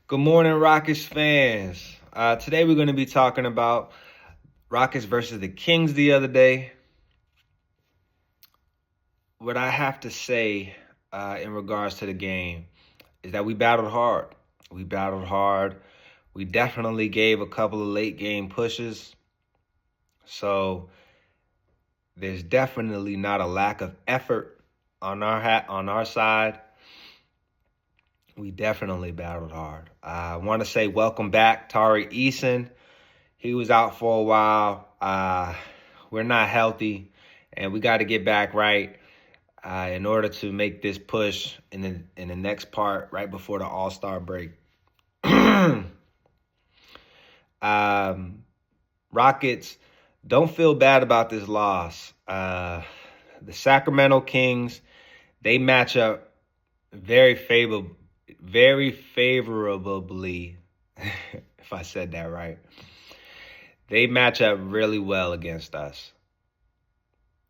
Good morning, Rockets fans. Today we're going to be talking about Rockets versus the Kings the other day. What I have to say in regards to the game is that we battled hard. We battled hard. We definitely gave a couple of late game pushes. So there's definitely not a lack of effort on our side. We definitely battled hard. I want to say welcome back, Tari Eason. He was out for a while. We're not healthy, and we got to get back right in order to make this push in the next part right before the All-Star break. Rockets, don't feel bad about this loss. The Sacramento Kings, they match up very favorably, if I said that right. They match up really well against us.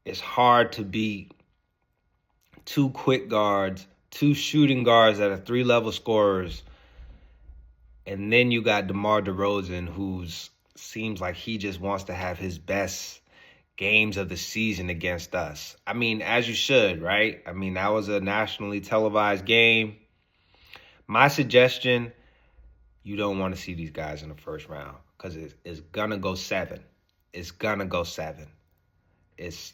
It's hard to beat two quick guards, two shooting guards that are three-level scorers, and then you got DeMar DeRozan, who seems like he just wants to have his best games of the season against us. I mean, as you should, right? I mean, that was a nationally televised game. My suggestion, you don't want to see these guys in the first round because it's going to go 7. It's going to go 7. It's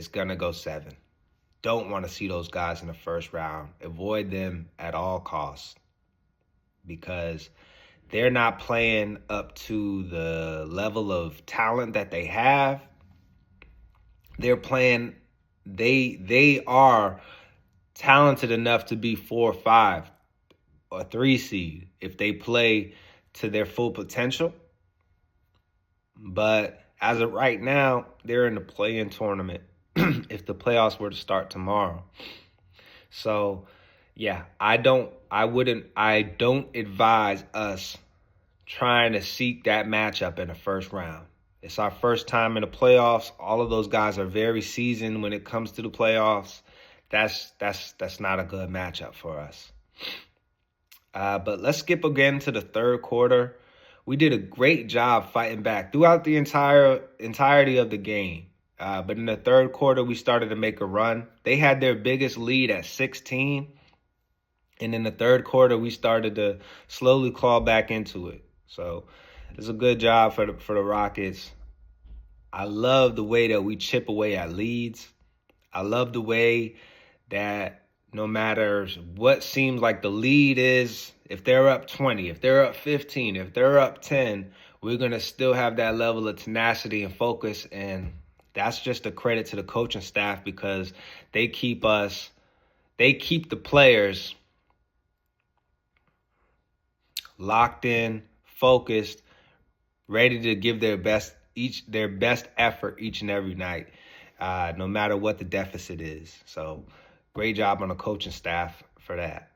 going to go 7. Don't want to see those guys in the first round. Avoid them at all costs because they're not playing up to the level of talent that they have. They are talented enough to be 4 or 5 or 3 seed if they play to their full potential. But as of right now, they're in the play-in tournament if the playoffs were to start tomorrow. So, yeah, I don't advise us trying to seek that matchup in the first round. It's our first time in the playoffs. All of those guys are very seasoned when it comes to the playoffs. That's not a good matchup for us. But let's skip again to the third quarter. We did a great job fighting back throughout the entirety of the game. But in the third quarter, we started to make a run. They had their biggest lead at 16. And in the third quarter, we started to slowly claw back into it. So it's a good job for the Rockets. I love the way that we chip away at leads. I love the way that no matter what seems like the lead is, if they're up 20, if they're up 15, if they're up 10, we're going to still have that level of tenacity and focus. And that's just a credit to the coaching staff because they keep the players locked in, focused, ready to give their best effort each and every night, no matter what the deficit is. So great job on the coaching staff for that.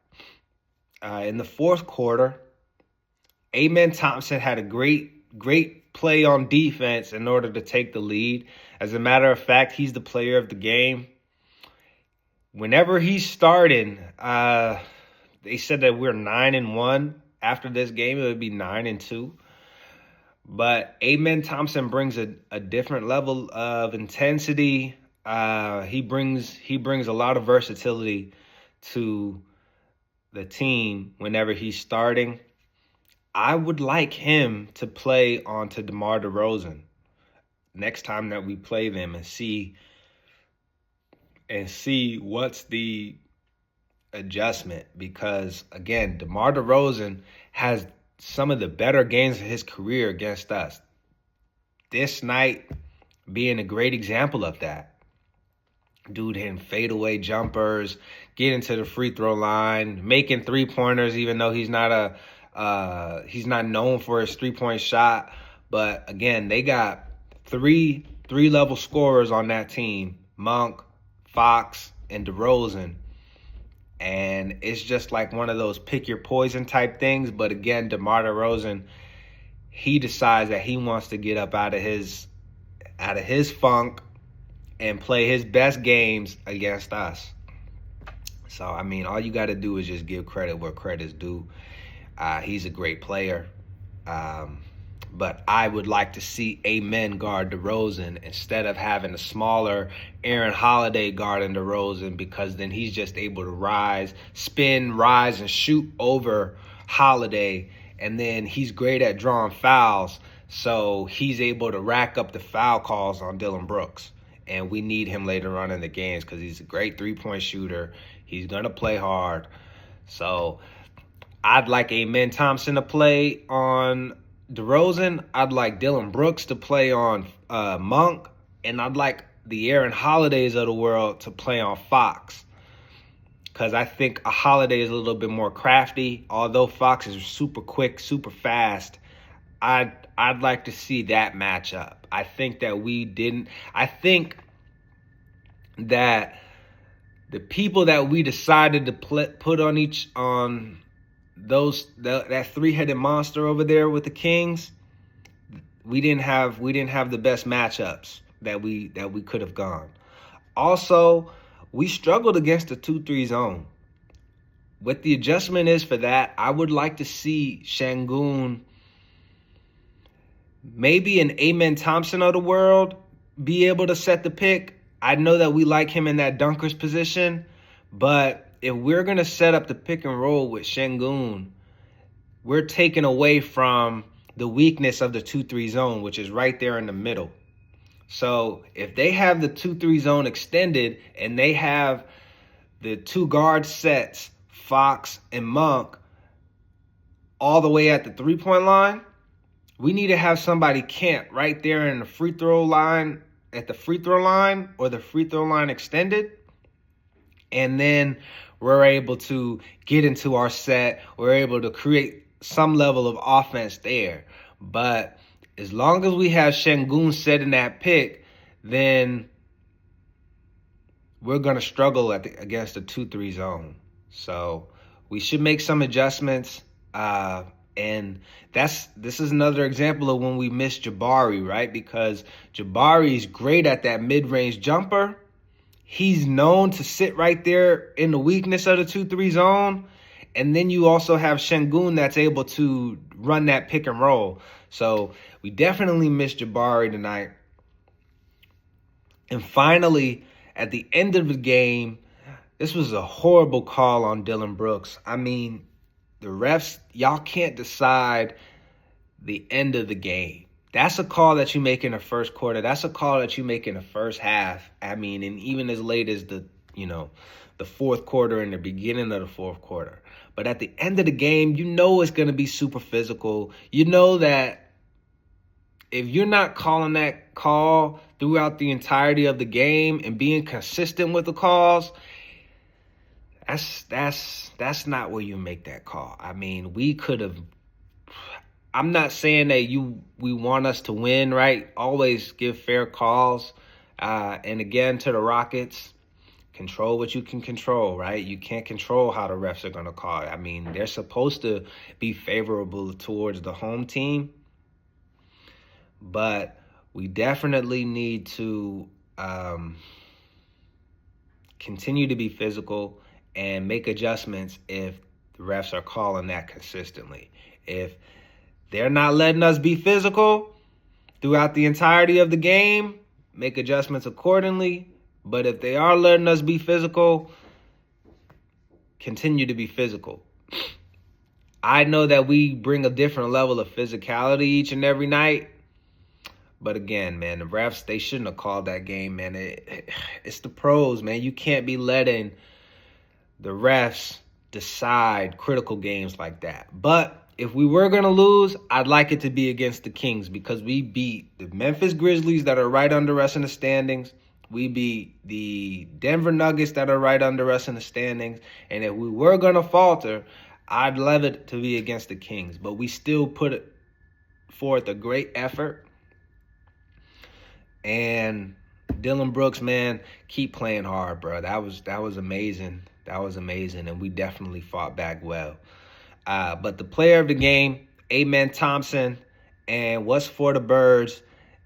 In the fourth quarter, Amen Thompson had a great play on defense in order to take the lead. As a matter of fact, he's the player of the game. Whenever he's starting, they said that we're 9-1. After this game, it would be 9-2. But Amen Thompson brings a different level of intensity. He brings a lot of versatility to the team whenever he's starting. I would like him to play onto DeMar DeRozan next time that we play them and see what's the adjustment, because again, DeMar DeRozan has some of the better games of his career against us. This night being a great example of that. Dude hitting fadeaway jumpers, getting to the free throw line, making 3-pointers, even though he's not known for his 3-point shot. But again, they got three-level scorers on that team: Monk, Fox, and DeRozan. And it's just like one of those pick your poison type things. But again, DeMar DeRozan, he decides that he wants to get up out of his funk and play his best games against us. So, I mean, all you got to do is just give credit where credit's due. He's a great player. But I would like to see Amen guard DeRozan instead of having a smaller Aaron Holiday guarding DeRozan, because then he's just able to rise, and shoot over Holiday. And then he's great at drawing fouls, so he's able to rack up the foul calls on Dillon Brooks. And we need him later on in the games because he's a great three-point shooter. He's going to play hard. So I'd like Amen Thompson to play on DeRozan. I'd like Dillon Brooks to play on Monk. And I'd like the Aaron Holidays of the world to play on Fox, because I think a Holiday is a little bit more crafty. Although Fox is super quick, super fast, I'd like to see that matchup. I think that the people that we decided to put on that three-headed monster over there with the Kings, we didn't have the best matchups that we could have gone. Also, we struggled against the 2-3 zone. What the adjustment is for that, I would like to see Sengun, maybe an Amen Thompson of the world, be able to set the pick. I know that we like him in that dunker's position, but if we're going to set up the pick and roll with Sengun, we're taking away from the weakness of the 2-3 zone, which is right there in the middle. So if they have the 2-3 zone extended and they have the two guard sets, Fox and Monk, all the way at the three-point line, we need to have somebody camp right there in the free throw line, at the free throw line or the free throw line extended. And then we're able to get into our set. We're able to create some level of offense there. But as long as we have Sengun setting that pick, then we're going to struggle against the 2-3 zone. So we should make some adjustments. And this is another example of when we miss Jabari, right? Because Jabari is great at that mid-range jumper. He's known to sit right there in the weakness of the 2-3 zone. And then you also have Sengun that's able to run that pick and roll. So we definitely missed Jabari tonight. And finally, at the end of the game, this was a horrible call on Dillon Brooks. I mean, the refs, y'all can't decide the end of the game. That's a call that you make in the first quarter. That's a call that you make in the first half. I mean, and even as late as the fourth quarter and the beginning of the fourth quarter. But at the end of the game, you know it's going to be super physical. You know that if you're not calling that call throughout the entirety of the game and being consistent with the calls, that's not where you make that call. I mean, we could have. I'm not saying that we want us to win, right? Always give fair calls. And again, to the Rockets, control what you can control, right? You can't control how the refs are going to call it. I mean, they're supposed to be favorable towards the home team. But we definitely need to continue to be physical and make adjustments if the refs are calling that consistently. If they're not letting us be physical throughout the entirety of the game, make adjustments accordingly. But if they are letting us be physical, continue to be physical. I know that we bring a different level of physicality each and every night. But again, man, the refs, they shouldn't have called that game, man. It's the pros, man. You can't be letting the refs decide critical games like that. But if we were going to lose, I'd like it to be against the Kings, because we beat the Memphis Grizzlies that are right under us in the standings. We beat the Denver Nuggets that are right under us in the standings. And if we were going to falter, I'd love it to be against the Kings. But we still put forth a great effort. And Dillon Brooks, man, keep playing hard, bro. That was amazing. That was amazing, and we definitely fought back well. But the player of the game, Amen Thompson, and what's for the birds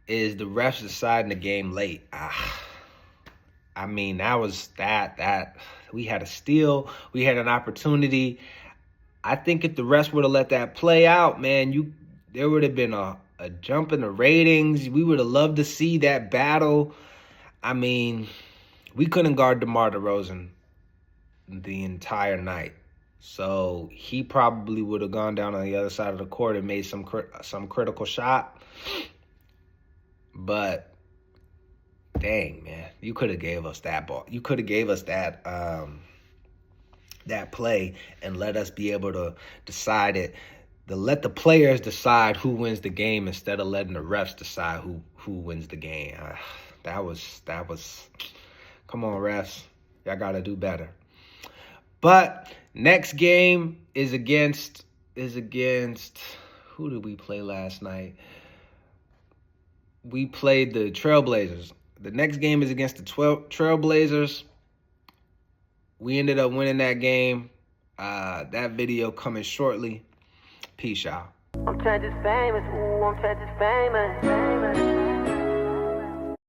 is the refs deciding the game late. I mean, that we had a steal. We had an opportunity. I think if the refs would have let that play out, man, there would have been a jump in the ratings. We would have loved to see that battle. I mean, we couldn't guard DeMar DeRozan the entire night. So he probably would have gone down on the other side of the court and made some critical shot. But dang, man, you could have gave us that ball. You could have gave us that that play and let us be able to decide it. To let the players decide who wins the game instead of letting the refs decide who wins the game. That was. Come on, refs, y'all gotta do better. But next game is against who did we play last night? We played the Trailblazers. The next game is against the Trailblazers. We ended up winning that game. That video coming shortly. Peace, y'all. I'm Trent is famous. Ooh, I'm Trent is famous.